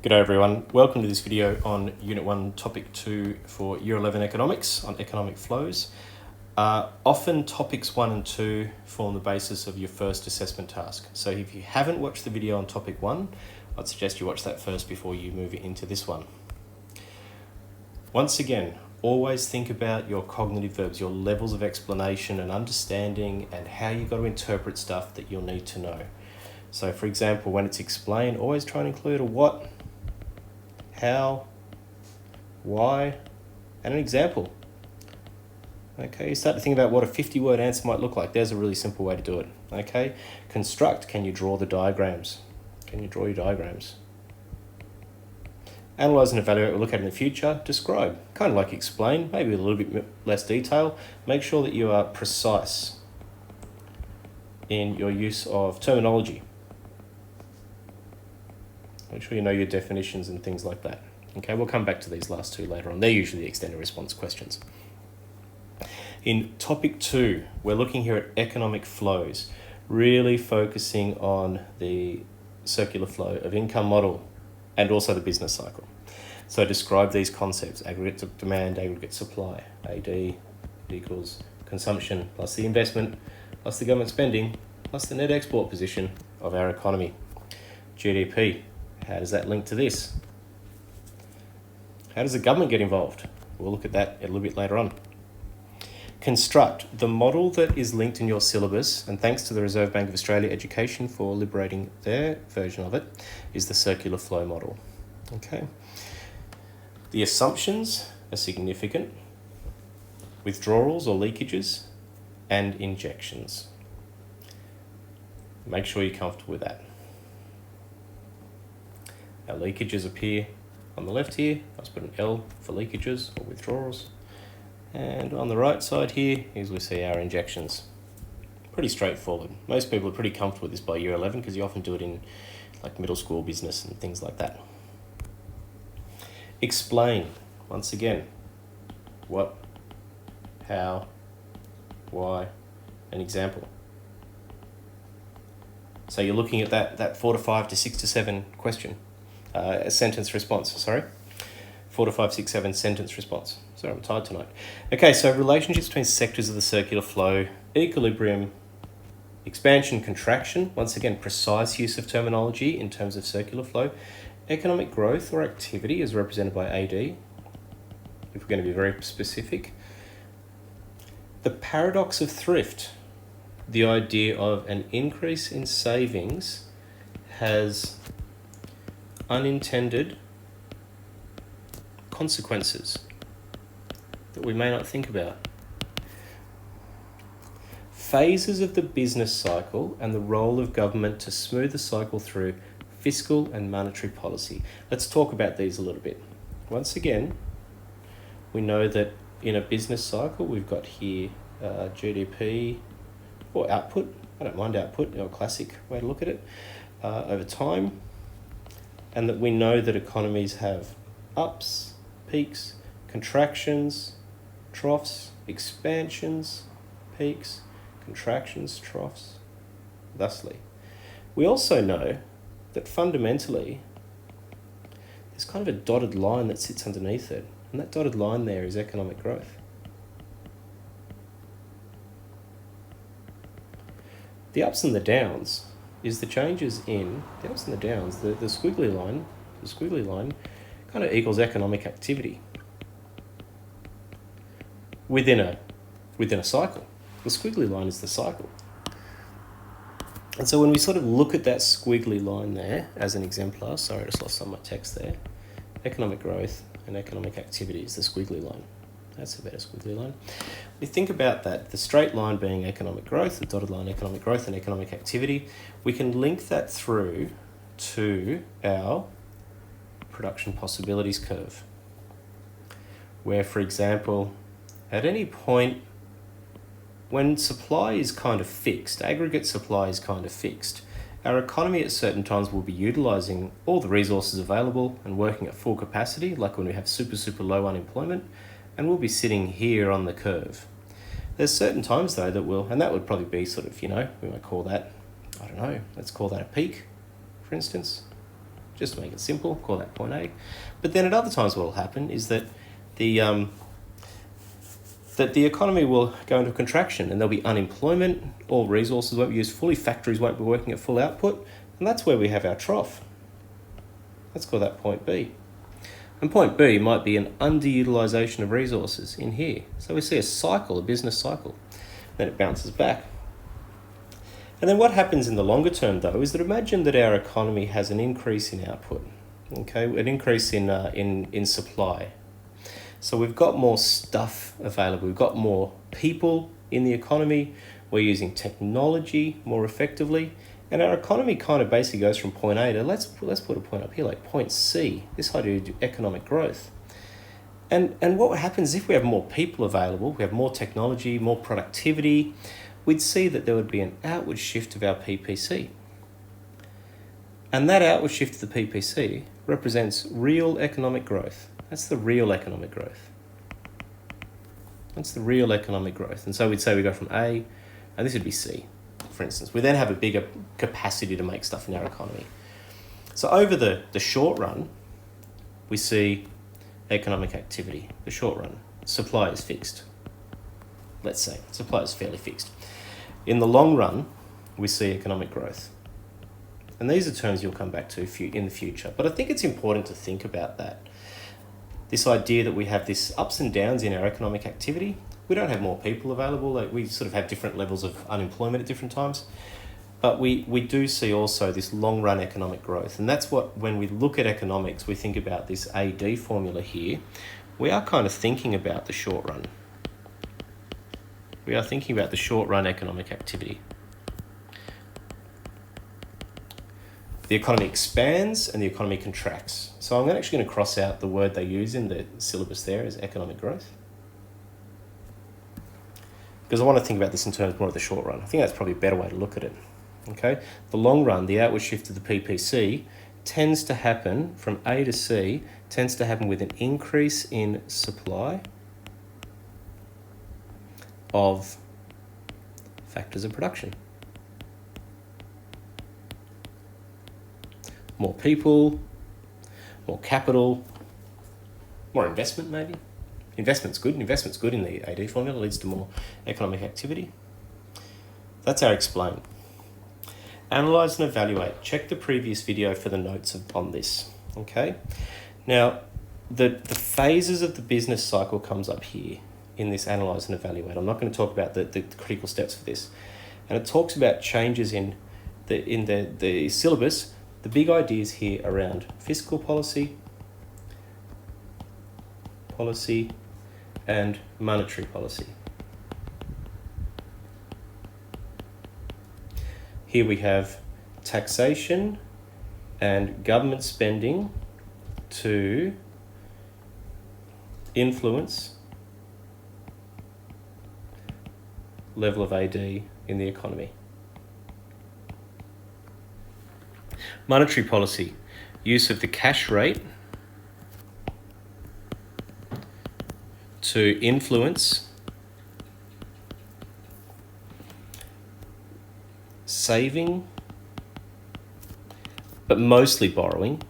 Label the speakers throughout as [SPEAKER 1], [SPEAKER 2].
[SPEAKER 1] G'day everyone, welcome to this video on Unit 1 Topic 2 for Year 11 Economics on economic flows. Often Topics 1 and 2 form the basis of your first assessment task. So if you haven't watched the video on Topic 1, I'd suggest you watch that first before you move into this one. Once again, always think about your cognitive verbs, your levels of explanation and understanding and how you've got to interpret stuff that you'll need to know. So for example, when it's explained, always try and include a what, how, why, and an example. Okay, you start to think about what a 50-word answer might look like. There's a really simple way to do it. Okay, construct, can you draw the diagrams? Can you draw your diagrams? Analyze and evaluate, we'll look at in the future. Describe, kind of like explain, maybe with a little bit less detail. Make sure that you are precise in your use of terminology. Make sure you know your definitions and things like that. Okay, we'll come back to these last two later on. They're usually the extended response questions. In Topic 2, we're looking here at economic flows, really focusing on the circular flow of income model and also the business cycle. So describe these concepts: aggregate demand, aggregate supply, AD equals consumption plus the investment plus the government spending plus the net export position of our economy. GDP. How does that link to this? How does the government get involved? We'll look at that a little bit later on. Construct. The model that is linked in your syllabus, and thanks to the Reserve Bank of Australia Education for liberating their version of it, is the circular flow model. Okay. The assumptions are significant: withdrawals or leakages and injections. Make sure you're comfortable with that. Our leakages appear on the left here. I'll put an L for leakages or withdrawals. And on the right side here, as we see our injections. Pretty straightforward. Most people are pretty comfortable with this by year 11 because you often do it in like middle school business and things like that. Explain. Once again, what, how, why, an example. So you're looking at that 4 to 5 to 6 to 7 question. A sentence response, 4 to 5, 6, 7 sentence response. Sorry, I'm tired tonight. Okay, so relationships between sectors of the circular flow, equilibrium, expansion, contraction. Once again, precise use of terminology in terms of circular flow. Economic growth or activity is represented by AD, if we're going to be very specific. The paradox of thrift, the idea of an increase in savings has unintended consequences that we may not think about. Phases of the business cycle and the role of government to smooth the cycle through fiscal and monetary policy. Let's talk about these a little bit. Once again, we know that in a business cycle, we've got here GDP or output. I don't mind output, a classic way to look at it, over time. And that we know that economies have ups, peaks, contractions, troughs, expansions, peaks, contractions, troughs, thusly. We also know that fundamentally there's kind of a dotted line that sits underneath it, and that dotted line there is economic growth. The ups and the downs is the changes in the ups and the downs. The squiggly line kind of equals economic activity within a cycle. The squiggly line is the cycle. And so when we sort of look at that squiggly line there as an exemplar, sorry, I just lost some of my text there. Economic growth and economic activity is the squiggly line. That's a better squiggly line. We think about that, the straight line being economic growth, the dotted line economic growth and economic activity. We can link that through to our production possibilities curve, where, for example, at any point when supply is kind of fixed, aggregate supply is kind of fixed, our economy at certain times will be utilising all the resources available and working at full capacity, like when we have super low unemployment, and we'll be sitting here on the curve. There's certain times though that will, and that would probably be sort of, we might call that, let's call that a peak, for instance. just to make it simple, call that point A. But then at other times what will happen is that the economy will go into a contraction and there'll be unemployment, all resources won't be used fully, factories won't be working at full output, and that's where we have our trough. Let's call that point B. And point B might be an underutilisation of resources in here. So we see a cycle, a business cycle. Then it bounces back. And then what happens in the longer term, though, is that imagine that our economy has an increase in output, okay, an increase in supply. So we've got more stuff available. We've got more people in the economy. We're using technology more effectively. And our economy kind of basically goes from point A to, let's put a point up here, like point C, this idea of economic growth. And what happens if we have more people available, we have more technology, more productivity, we'd see that there would be an outward shift of our PPC. And that outward shift of the PPC represents real economic growth. That's the real economic growth. That's the real economic growth. And so we'd say we go from A, and this would be C, for instance. We then have a bigger capacity to make stuff in our economy. So over the short run, we see economic activity. The short run, supply is fixed. Let's say supply is fairly fixed. In the long run, we see economic growth. And these are terms you'll come back to in the future. But I think it's important to think about that. This idea that we have this ups and downs in our economic activity. We don't have more people available. Like we sort of have different levels of unemployment at different times. But we do see also this long run economic growth. And that's what, when we look at economics, we think about this AD formula here. We are kind of thinking about the short run. We are thinking about the short run economic activity. The economy expands and the economy contracts. So I'm actually going to cross out the word they use in the syllabus there as economic growth, because I want to think about this in terms more of the short run. I think that's probably a better way to look at it. Okay, the long run, the outward shift of the PPC tends to happen from A to C, tends to happen with an increase in supply of factors of production. More people, more capital, more investment maybe. Investment's good. Investment's good in the AD formula, leads to more economic activity. That's our explain. Analyse and evaluate. Check the previous video for the notes on this. Okay. Now, the phases of the business cycle comes up here in this analyse and evaluate. I'm not going to talk about the critical steps for this. And it talks about changes in the syllabus. The big ideas here around fiscal policy, and monetary policy. Here we have taxation and government spending to influence level of AD in the economy. Monetary policy, use of the cash rate to influence saving, but mostly borrowing.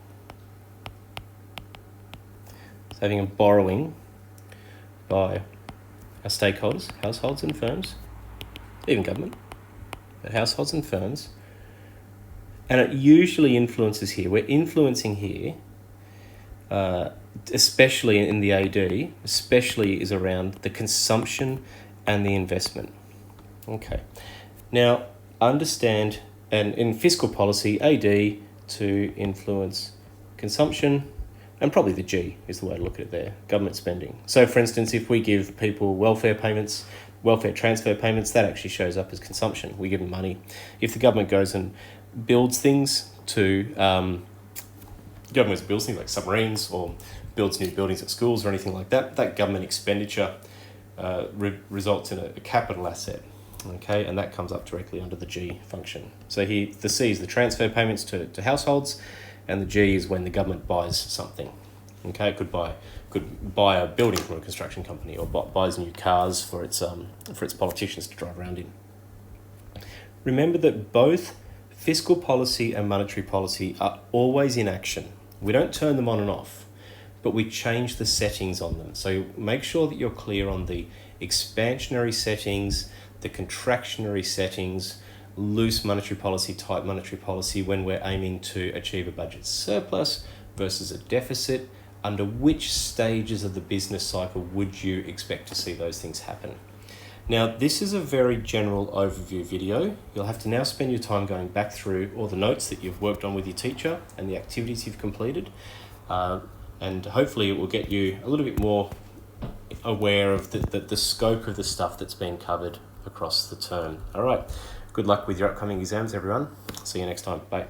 [SPEAKER 1] Saving and borrowing by our stakeholders, households and firms, even government, but households and firms. And it usually influences here. We're influencing here, especially in the AD, especially is around the consumption and the investment. Okay. Now, understand, and in fiscal policy, AD to influence consumption, and probably the G is the way to look at it there, government spending. So, for instance, if we give people welfare payments, welfare transfer payments, that actually shows up as consumption. We give them money. If the government goes and builds things like submarines or builds new buildings at schools or anything like that, that government expenditure results in a capital asset, okay, and that comes up directly under the G function. So here, the C is the transfer payments to households, and the G is when the government buys something, okay, it could buy a building from a construction company or buys new cars for its politicians to drive around in. Remember that both fiscal policy and monetary policy are always in action. We don't turn them on and off, but we change the settings on them. So make sure that you're clear on the expansionary settings, the contractionary settings, loose monetary policy, tight monetary policy when we're aiming to achieve a budget surplus versus a deficit. Under which stages of the business cycle would you expect to see those things happen? Now, this is a very general overview video. You'll have to now spend your time going back through all the notes that you've worked on with your teacher and the activities you've completed. And hopefully it will get you a little bit more aware of the scope of the stuff that's been covered across the term. All right, good luck with your upcoming exams, everyone. See you next time. Bye.